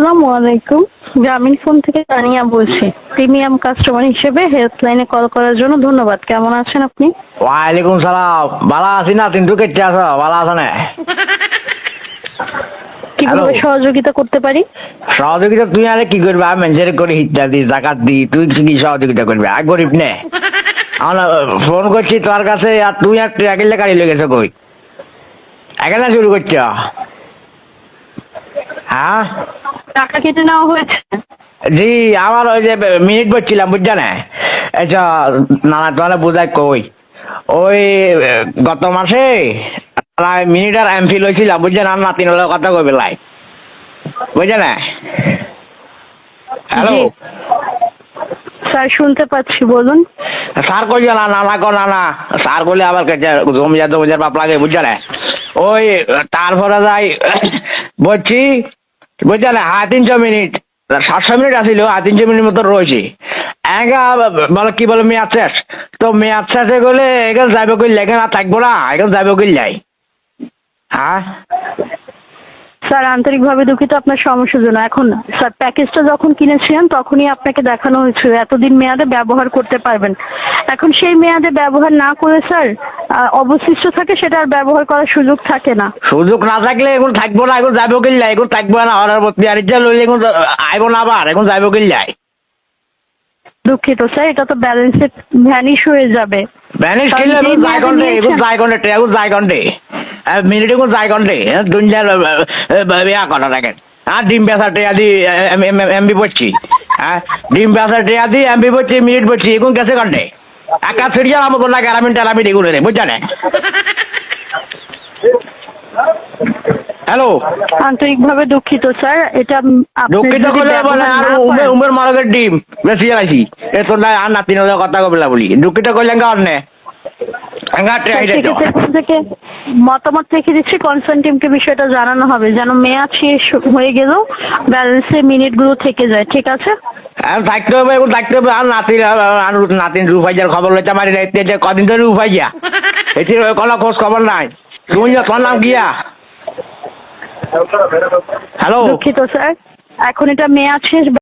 আসসালামু আলাইকুম। গ্রামীণ ফোন থেকে তানিয়া বলছি। প্রিমিয়াম কাস্টমার হিসেবে হেল্পলাইনে কল করার জন্য ধন্যবাদ। কেমন আছেন আপনি? ওয়ালাইকুম সালাম। ভালো আছি না? কিন্তু কেটে আছো? ভালো আছো না? কিভাবে সহযোগিতা করতে পারি? সহযোগিতা তুই আরে কি করবি? আমি মেনজের করি, হিচ্ছা দি, জাকাত দি, তুই কি সহযোগিতা করবি? আর গরিব নে। আমরা ফোন করছি তোর কাছে, আর তুই আর ট্রাকেলে গাড়ি লেগেছে কই? এখানে শুরু করছ? হ্যাঁ টাকা কেটে নেওয়া হয়েছে? জি, আমার ওই যে মিনিট বলছিলাম, বুঝছো না? আচ্ছা, নানা তোমার বোঝাই কই, ওই গত মাসে প্রায় মিনিট আর এমপি লইছিলাম, বুঝছেন? আর নাতিন হলে কথা কই বেলায়, বুঝছে না? হ্যালো জি স্যার, শুনতে পাচ্ছি, বলুন। স্যার কই না, নানা কো নানা স্যার করলে আবার জমিদার বাপ লাগে, বুঝছে না? ওই তারপরে যাই বলছি, বুঝছে না? 350 মিনিট, 700 মিনিট আসিল, 350 মিনিট মতো রয়েছে। বলে কি বলে মেয়াদ শেষ, তো মেয়াদ শেষে গেলে এখানে যাইব কই, লেখে না থাকবো না, এখানে যাইব কই যাই। হ্যাঁ স্যার, আন্তরিকভাবে দুঃখিত আপনার সমস্যার জন্য। এখন স্যার, প্যাকেজটা যখন কিনেছিলেন তখনই আপনাকে দেখানো হয়েছিল এতদিন মেয়াদে ব্যবহার করতে পারবেন। এখন সেই মেয়াদে ব্যবহার না করে স্যার অবশিষ্ট থাকে, সেটা আর ব্যবহার করার সুযোগ থাকে না। সুযোগ না থাকলে এখন থাকবো না, এখন যাইব কই যাই, এখন থাকবো না অর্ডার প্রতি, আর এটা লইলে এখন আইব না, আবার এখন যাইব কই যাই। দুঃখিত স্যার, এটা তো ব্যালেন্সে ভ্যানিশ হয়ে যাবে। ব্যানিশ কারণ কিনলে যে এখন যাই মেয়াদে কন্টে, এখন নিয়েছেন- যাই কন্টে, এখন যাই কন্টে, মিনিট এখন যাই কন্টে, দুনিয়ার ইয়া কথা দেখেন। হ্যাঁ, ডিম বেচা টেয়া দি এমবি পড়ছি, হ্যাঁ ডিম বেচা টেয়া দি এমবি পড়ছি, মিনিট পড়ছি, এখন গেছে কন্টে। একা ফিরিয়া আমার না গ্রামীণ টেরামিন এগুলো রে, বুঝছে না? হ্যালো, আন্তরিকভাবে দুঃখিত স্যার, এটা আপনি দুঃখিত যদি করলে ব্যবহার বলে আর না করেন- উমের মারকের ডিম বেশি আছি, এ তো না আর নাতিন হলে কথা কবিলা বলি, দুঃখিত করলে গার নে সেক্ষেত্রে এখান থেকে মতামত রেখে দিচ্ছি, কনসার্ন টিমকে বিষয়টা জানানো হবে যেন মেয়াদ শেষ হয়ে গেলেও ব্যালেন্সে মিনিটগুলো থেকে যায়। ঠিক আছে? থাকতে হবে, এখন থাকতে হবে। আর নাতিন রুফাইজার খবর লইতে পারি না, এতে কদিন ধরে রুফাইয়া, এটি কোনো খোঁজ খবর নাই। তুমি তোমার নাম গিয়া? হ্যালো, দুঃখিত স্যার, এখন এটা মেয়াদ শেষ।